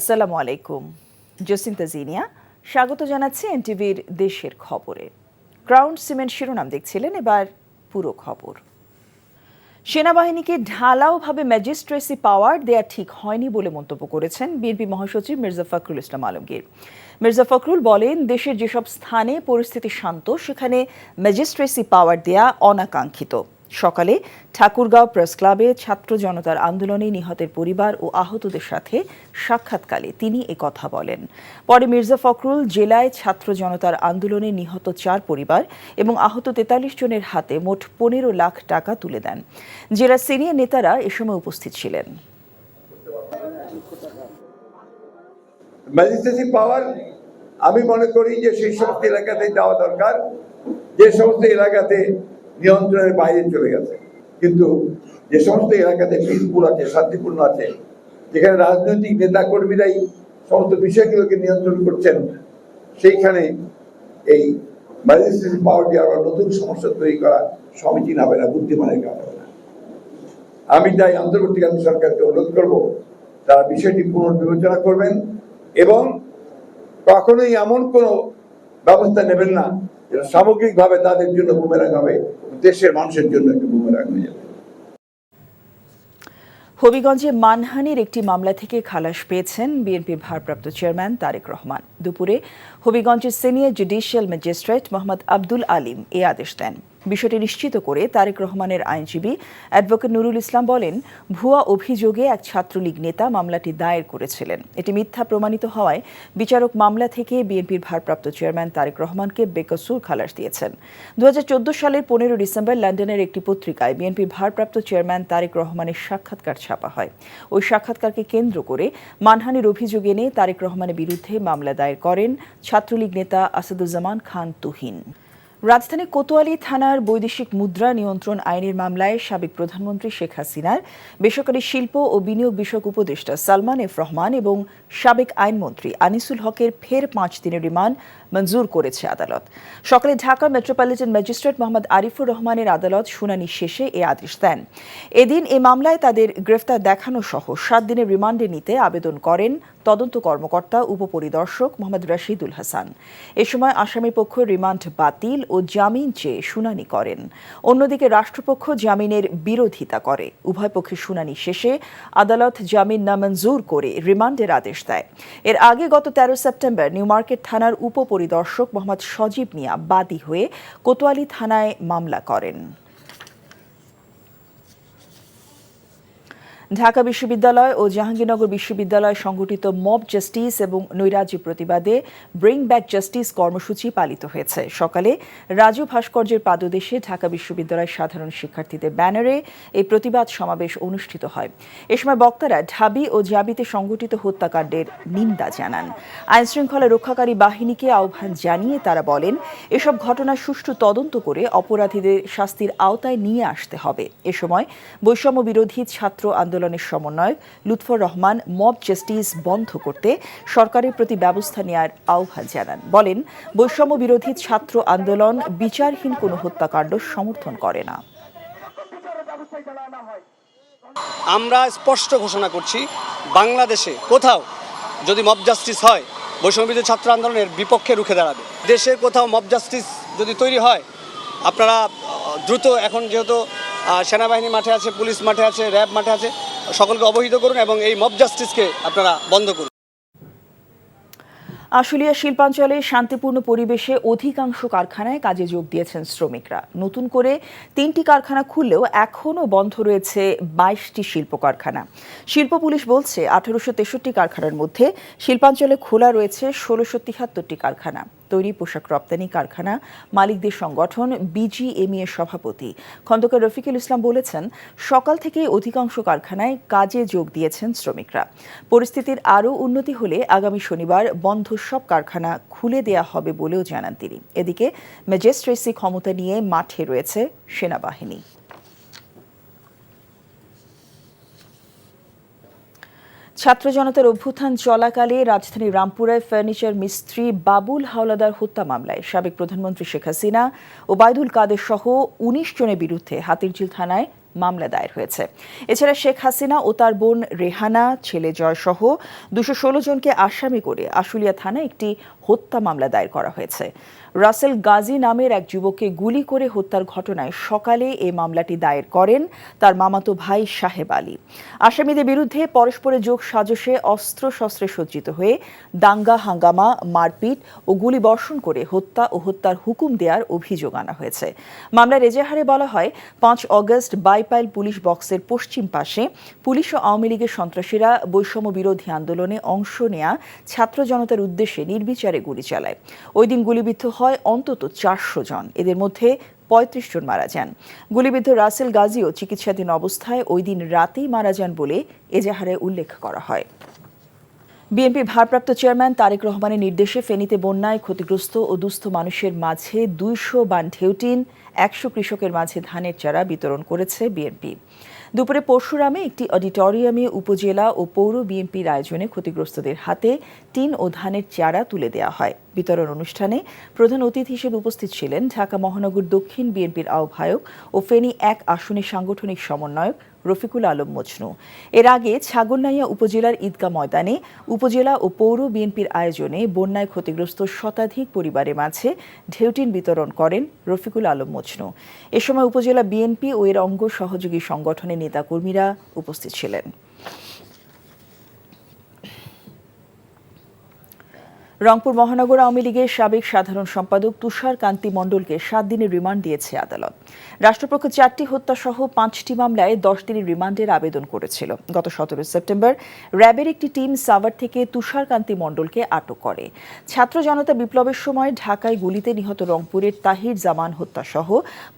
আসসালামু আলাইকুম। জসিন্তা জিনিয়া স্বাগত জানাচ্ছি এনটিভির দেশের খবরে। ক্রাউন সিমেন্ট শিরোনাম দেখছিলেন, এবার পুরো খবর। সেনাবাহিনীকে ঢালাওভাবে ম্যাজিস্ট্রেসি পাওয়ার দেয়া ঠিক হয়নি বলে মন্তব্য করেছেন বিএনপি মহাসচিব মির্জা ফখরুল ইসলাম আলমগীর। মির্জা ফখরুল বলেন, দেশের যেসব স্থানে পরিস্থিতি শান্ত সেখানে ম্যাজিস্ট্রেসি পাওয়ার দেয়া অনাকাঙ্ক্ষিত। সকালে ঠাকুরগাঁও প্রেস ক্লাবে ছাত্র জনতার আন্দোলনে নিহতের পরিবার ও আহতদের সাথে সাক্ষাৎকালে তিনি কথা বলেন। পরে মির্জা ফখরুল জেলায় ছাত্র জনতার আন্দোলনে নিহত 4 পরিবার এবং আহত 43 জনের হাতে মোট 15 লাখ টাকা তুলে দেন। জেলার সিনিয়র নেতারা এ সময় উপস্থিত ছিলেন। ম্যাজিস্ট্রেসি পাওয়ার আমি মনে করি যে সেই সমস্ত এলাকাতে দেওয়া দরকার যে সমস্ত এলাকাতে নিয়ন্ত্রণের বাইরে চলে গেছে, কিন্তু যে সমস্ত এলাকাতে পিসফুল আছে, শান্তিপূর্ণ আছে, যেখানে রাজনৈতিক নেতা কর্মীরাই সমস্ত বিষয়গুলোকে নিয়ন্ত্রণ করছেন, সেইখানে এই ম্যাজিস্ট্রেসি পাওয়ার দেওয়ার নতুন সমস্যা তৈরি করা সমীচীন হবে না, বুদ্ধিমানের কাজ হবে না। আমি তাই অন্তর্বর্তীকালীন সরকারকে অনুরোধ করব, তারা বিষয়টি পুনর্বিবেচনা করবেন এবং কখনোই এমন কোনো ব্যবস্থা নেবেন না যেটা সামগ্রিকভাবে তাদের জন্য বুমেরাং হবে, দেশের মানুষের জন্য একটা বুমেরাং হয়ে যাবে। হবিগঞ্জে মানহানির একটি মামলা থেকে খালাস পেয়েছেন বিএনপির ভারপ্রাপ্ত চেয়ারম্যান তারেক রহমান। দুপুরে হবিগঞ্জের senior judicial magistrate Mohammad Abdul Alim এ আদেশ দেন। বিষয়টি নিশ্চিত করে তারেক রহমানের আইনজীবী অ্যাডভোকেট নুরুল ইসলাম বলেন, ভুয়া অভিযোগে এক ছাত্রলীগ নেতা মামলাটি দায়ের করেছিলেন। এটি মিথ্যা প্রমাণিত হওয়ায় বিচারক মামলা থেকে বিএনপির ভারপ্রাপ্ত চেয়ারম্যান তারেক রহমানকে বেকসুর খালাস দিয়েছেন। 2014 সালের 15 ডিসেম্বর লন্ডনের একটি পত্রিকায় বিএনপির ভারপ্রাপ্ত চেয়ারম্যান তারেক রহমানের সাক্ষাৎকার ছাপা হয়। ওই সাক্ষাৎকারকে কেন্দ্র করে মানহানির অভিযোগ এনে তারেক রহমানের বিরুদ্ধে মামলা দায়ের করেন ছাত্রলীগ নেতা আসাদুজ্জামান খান তুহিন। রাজধানী কোতোয়ালি থানার বৈদেশিক মুদ্রা নিয়ন্ত্রণ আইনের মামলায় সাবেক প্রধানমন্ত্রী শেখ হাসিনার বেসরকারি শিল্প ও বিনিয়োগ বিষয়ক উপদেষ্টা সালমান এফ রহমান এবং সাবেক আইনমন্ত্রী আনিসুল হকের ফের 5 দিনের রিমান্ড মঞ্জুর করেছে আদালত। সকালে ঢাকা মেট্রোপলিটন ম্যাজিস্ট্রেট মোহাম্মদ আরিফুর রহমানের আদালত শুনানি শেষে এ আদেশ দেন। এদিন এ মামলায় তাদের গ্রেফতার দেখানো সহ 7 দিনের রিমান্ডে নিতে আবেদন করেন তদন্ত কর্মকর্তা উপপরিদর্শক মোহাম্মদ রাশিদুল হাসান। এ সময় আসামি পক্ষ রিমান্ড বাতিল ও জামিন চেয়ে শুনানি করেন। অন্যদিকে রাষ্ট্রপক্ষ জামিনের বিরোধিতা করে। উভয় পক্ষের শুনানি শেষে আদালত জামিন নামঞ্জুর করে রিমান্ডের আদেশ দেয়। এর আগে গত 13 সেপ্টেম্বর নিউ মার্কেট থানার উপপরিদর্শক মোহাম্মদ সজীব মিয়া বাদী হয়ে কোতোয়ালি থানায় মামলা করেন। ঢাকা বিশ্ববিদ্যালয় ও জাহাঙ্গীরনগর বিশ্ববিদ্যালয় সংগঠিত মব জাস্টিস এবং নৈরাজ্য প্রতিবাদে ব্রিং ব্যাক জাস্টিস কর্মসূচি পালিত হয়েছে। সকালে রাজু ভাস্কর্যের পাদদেশে ঢাকা বিশ্ববিদ্যালয়ের সাধারণ শিক্ষার্থীদের ব্যানারে এই প্রতিবাদ সমাবেশ অনুষ্ঠিত হয়। এ সময় বক্তারা ঢাবি ও জাবিতে সংগঠিত হত্যাকাণ্ডের নিন্দা জানান। আইনশৃঙ্খলা রক্ষাকারী বাহিনীকে আহ্বান জানিয়ে তারা বলেন, এসব ঘটনা সুষ্ঠু তদন্ত করে অপরাধীদের শাস্তির আওতায় নিয়ে আসতে হবে। এ সময় বৈষম্য বিরোধী ছাত্র আন্দোলনের সমন্বয়ক লুৎফর রহমান মব জাস্টিস বন্ধ করতে সরকারের প্রতি ব্যবস্থা নেওয়ার আহ্বান জানান। বলেন, বৈষম্য বিরোধী ছাত্র আন্দোলন বিচারহীন কোনো হত্যাকাণ্ড সমর্থন করে না। আমরা স্পষ্ট ঘোষণা করছি, বাংলাদেশে কোথাও যদি মব জাস্টিস হয়, বৈষম্য বিরোধী ছাত্র আন্দোলনের বিপক্ষে রুখে দাঁড়াবে। দেশের কোথাও মব জাস্টিস যদি তৈরি হয়, আপনারা দ্রুত, এখন যেহেতু সেনাবাহিনী মাঠে আছে, পুলিশ মাঠে আছে, র্যাব মাঠে আছে, সকলকে অবহিত করুন এবং এই মব জাস্টিসকে আপনারা বন্ধ করুন। আশুলিয়া শিল্পাঞ্চলে শান্তিপূর্ণ পরিবেশে অধিকাংশ কারখানায় কাজে যোগ দিয়েছেন শ্রমিকরা। নতুন করে 3টি কারখানা খুললেও এখনও বন্ধ রয়েছে 22টি শিল্প কারখানা। শিল্প পুলিশ বলছে, 1863 কারখানার মধ্যে শিল্পাঞ্চলে খোলা রয়েছে 1673টি কারখানা। তৈরি পোশাক রপ্তানি কারখানা মালিকদের সংগঠন বিজিএমই এর সভাপতি খন্দকার রফিকুল ইসলাম বলেছেন, সকাল থেকেই অধিকাংশ কারখানায় কাজে যোগ দিয়েছেন শ্রমিকরা। পরিস্থিতির আরও উন্নতি হলে আগামী শনিবার বন্ধ সব কারখানা খুলে দেয়া হবে বলেও জানান তিনি। এদিকে ম্যাজিস্ট্রেসি ক্ষমতা নিয়ে মাঠে রয়েছে সেনাবাহিনী। ছাত্র জনতার অভ্যুত্থান চলাকালে রাজধানীর রামপুরায় ফার্নিচার মিস্ত্রি বাবুল হাওলাদার হত্যা মামলায় সাবেক প্রধানমন্ত্রী শেখ হাসিনা, ওবায়দুল কাদের সহ 19 জনের বিরুদ্ধে হাতিরঝিল থানায় মামলা দায়ের হয়েছে। এছাড়া শেখ হাসিনা ও তার বোন রেহানা, ছেলে জয় সহ 216 জনকে আসামি করে আশুলিয়া থানায় একটি হত্যা মামলা দায়ের করা হয়েছে। রাসেল গাজী নামের এক যুবককে গুলি করে হত্যার ঘটনায় সকালে এই মামলাটি দায়ের করেন তার মামাতো ভাই সাহেব আলী। আসামিদের বিরুদ্ধে পরস্পরের যোগ সাজশে অস্ত্রশস্ত্রে সজ্জিত হয়ে দাঙ্গা হাঙ্গামা, মারপিট ও গুলি বর্ষণ করে হত্যা ও হত্যার হুকুম দেওয়ার অভিযোগ আনা হয়েছে। মামলার এজাহারে বলা হয়, 5 অগস্ট বাইপাইল পুলিশ বক্সের পশ্চিম পাশে পুলিশ ও আওয়ামী লীগের সন্ত্রাসীরা বৈষম্য বিরোধী আন্দোলনে অংশ নেয়া ছাত্র জনতার উদ্দেশ্যে নির্বিচারে গুলি চালায়। ওই দিন গুলিবিদ্ধ হয় অন্তত 400 জন, এদের মধ্যে 35 জন মারা যান। গুলিবিদ্ধ রাসেল গাজীও চিকিৎসাধীন অবস্থায় ওই দিন রাতেই মারা যান বলে এজাহারে উল্লেখ করা হয়। বিএনপির ভারপ্রাপ্ত চেয়ারম্যান তারেক রহমানের নির্দেশে ফেনীতে বন্যায় ক্ষতিগ্রস্ত ও দুস্থ মানুষের মাঝে 200 বান ঢেউটিন, 100 কৃষকের মাঝে ধানের চারা বিতরণ করেছে বিএনপি। দুপুরে পরশুরামে একটি অডিটোরিয়ামে উপজেলা ও পৌর বিএনপির আয়োজনে ক্ষতিগ্রস্তদের হাতে টিন ও ধানের চারা তুলে দেওয়া হয়। বিতরণ অনুষ্ঠানে প্রধান অতিথি হিসেবে উপস্থিত ছিলেন ঢাকা মহানগর দক্ষিণ বিএনপির আহ্বায়ক ও ফেনী 1 আসনের সাংগঠনিক সমন্বয়ক রফিকুল আলম মজনু। এর আগে ছাগলনাইয়া উপজেলার ঈদগাহ ময়দানে উপজেলা ও পৌর বিএনপির আয়োজনে বন্যায় ক্ষতিগ্রস্ত শতাধিক পরিবারের মাঝে ঢেউটিন বিতরণ করেন রফিকুল আলম মজনু। এ সময় উপজেলা বিএনপি ও এর অঙ্গ সহযোগী সংগঠনের নেতাকর্মীরা উপস্থিত ছিলেন। রংপুর মহানগর আওয়ামী লীগের সাবেক সাধারণ সম্পাদক তুষার কান্তি মণ্ডলকে 7 দিনের রিমান্ড দিয়েছে আদালত। রাষ্ট্রপক্ষ 4টি হত্যাসহ 5টি মামলায় 10 দিনের রিমান্ডের আবেদন করেছিল। গত 17 সেপ্টেম্বর র্যাবের একটি টিম সাভার থেকে তুষার কান্তি মণ্ডলকে আটক করে। ছাত্র জনতা বিপ্লবের সময় ঢাকায় গুলিতে নিহত রংপুরের তাহির জামান হত্যাসহ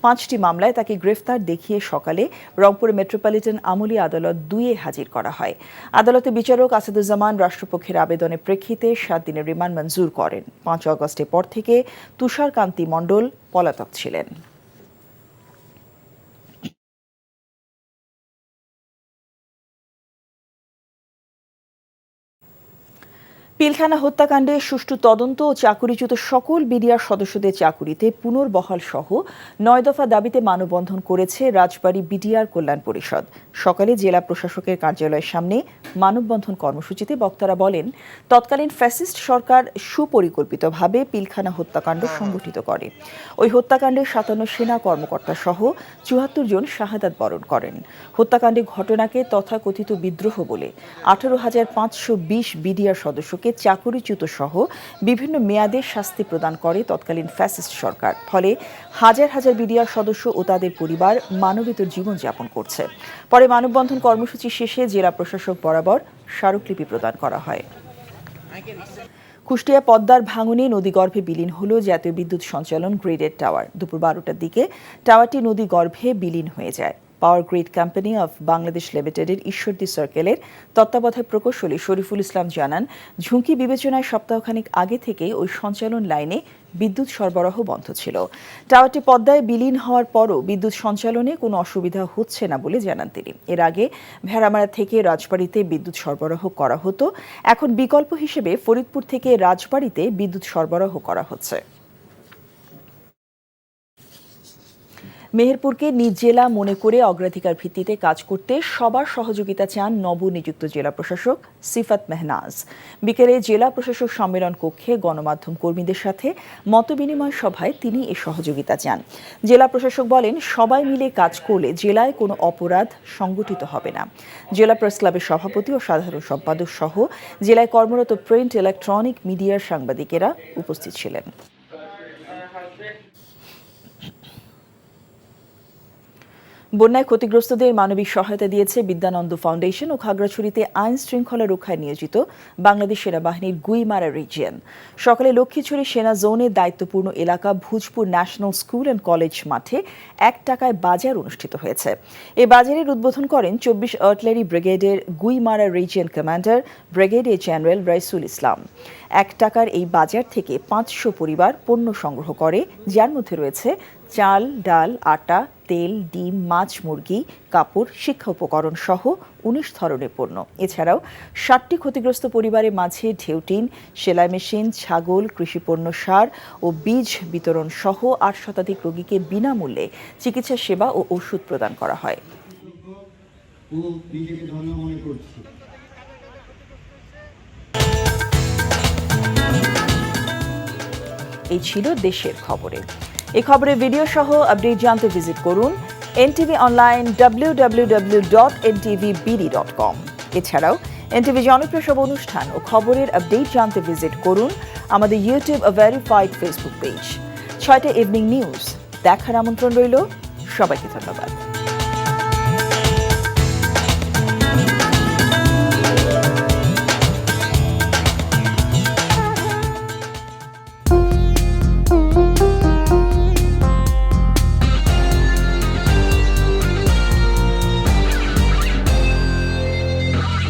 5টি মামলায় তাকে গ্রেফতার দেখিয়ে সকালে রংপুর মেট্রোপলিটন আমলি আদালত 2-এ হাজির করা হয়। আদালতে বিচারক আসাদুজ্জামান রাষ্ট্রপক্ষের আবেদনের প্রেক্ষিতে 7 দিনের রিমান্ড মঞ্জুর করেন। 5 অগস্টের পর থেকে তুষার কান্তি মণ্ডল পলাতক ছিলেন। পিলখানা হত্যাকাণ্ডে সুষ্ঠু তদন্ত ও চাকুরিচ্যুত সকল বিডিআর সদস্যদের চাকুরিতে পুনর্বহাল সহ 9 দফা দাবিতে মানববন্ধন করেছে রাজবাড়ী বিডিআর কল্যাণ পরিষদ। সকালে জেলা প্রশাসকের কার্যালয়ের সামনে মানববন্ধন কর্মসূচিতে বক্তারা বলেন, তৎকালীন ফ্যাসিস্ট সরকার সুপরিকল্পিতভাবে পিলখানা হত্যাকাণ্ড সংগঠিত করে। ওই হত্যাকাণ্ডে 57 সেনা কর্মকর্তা সহ 74 জন শাহাদাত বরণ করেন। হত্যাকাণ্ডের ঘটনাকে তথাকথিত বিদ্রোহ বলে 18,520 বিডিআর সদস্যকে চাকুরিচ্যুত সহ বিভিন্ন মেয়াদে শাস্তি প্রদান করে তৎকালীন ফ্যাসিস্ট সরকার। ফলে হাজার হাজার বিডিআর সদস্য ও তাদের পরিবার মানবেতর জীবনযাপন করছে। পরে মানববন্ধন কর্মসূচি শেষে জেলা প্রশাসক বরাবর স্মারকলিপি প্রদান করা হয়। কুষ্টিয়া পদ্মার ভাঙনে নদীগর্ভে বিলীন হল জাতীয় বিদ্যুৎ সঞ্চালন গ্রিডের টাওয়ার। দুপুর 12টার দিকে টাওয়ারটি নদীগর্ভে বিলীন হয়ে যায়। Power grid company of Bangladesh লিমিটেডের ঈশ্বরদী সার্কেলের তত্ত্বাবধায়ক প্রকৌশলী শরীফুল ইসলাম জানান, ঝুঁকি বিবেচনায় সপ্তাহখানেক আগে থেকেই ওই সঞ্চালন লাইনে বিদ্যুৎ সরবরাহ বন্ধ ছিল। টাওয়ারটি পদ্মায় বিলীন হওয়ার পরও বিদ্যুৎ সঞ্চালনে কোনো অসুবিধা হচ্ছে না বলে জানান তিনি। এর আগে ভেড়ামারা থেকে রাজবাড়ীতে বিদ্যুৎ সরবরাহ করা হতো, এখন বিকল্প হিসেবে ফরিদপুর থেকে রাজবাড়ীতে বিদ্যুৎ সরবরাহ করা হচ্ছে। মেহেরপুরকে নিজ জেলা মনে করে অগ্রাধিকার ভিত্তিতে কাজ করতে সবার সহযোগিতা চান নবনিযুক্ত জেলা প্রশাসক সিফাত মেহনাজ। বিকেলে জেলা প্রশাসক সম্মেলন কক্ষে গণমাধ্যম কর্মীদের সাথে মতবিনিময় সভায় তিনি এ সহযোগিতা চান। জেলা প্রশাসক বলেন, সবাই মিলে কাজ করলে জেলায় কোনো অপরাধ সংগঠিত হবে না। জেলা প্রেস ক্লাবের সভাপতি ও সাধারণ সম্পাদক সহ জেলায় কর্মরত প্রিন্ট, ইলেকট্রনিক মিডিয়ার সাংবাদিকেরা উপস্থিত ছিলেন। বন্যায় ক্ষতিগ্রস্তদের মানবিক সহায়তা দিয়েছে বিদ্যানন্দ ফাউন্ডেশন ও খাগড়াছড়িতে আইন শৃঙ্খলা রক্ষায় নিয়োজিত বাংলাদেশ সেনাবাহিনীর গুইমারা রিজিয়ন। সকালে লক্ষ্মীছড়ি সেনা জোনের দায়িত্বপূর্ণ এলাকা Bhujpur national school and college মাঠে 1 টাকায় বাজার অনুষ্ঠিত হয়েছে। এই বাজারের উদ্বোধন করেন 24 আর্টিলারি ব্রিগেডের Guimara region commander brigadier general Raisul Islam. 1 টাকার এই বাজার থেকে 500 পরিবার পণ্য সংগ্রহ করে, যার মধ্যে রয়েছে চাল, ডাল, আটা, তেল, ডিম, মাছ, মুরগি, কাপড়, শিক্ষা উপকরণ সহ 19 ধরনের পণ্য। এছাড়াও 60টি ক্ষতিগ্রস্ত পরিবারের মাঝে ঢেউটিন, সেলাই মেশিন, ছাগল, কৃষিপণ্য, সার ও বীজ বিতরণ সহ 8 শতাধিক রোগীকে বিনামূল্যে চিকিৎসা সেবা ও ওষুধ প্রদান করা হয়। ও নিজেকে ধন্য মনে করছি। এই ছিল দেশের খবরে। এই খবরের ভিডিও সহ আপডেট জানতে ভিজিট করুন NTV অনলাইন www.ntvbd.com। এছাড়াও NTV জনপ্রিয় সব অনুষ্ঠান ও খবরের আপডেট জানতে ভিজিট করুন আমাদের ইউটিউব ভেরিফাইড ফেসবুক পেজ। 6টা ইভিনিং নিউজ দেখার আমন্ত্রণ রইল। সবাইকে ধন্যবাদ।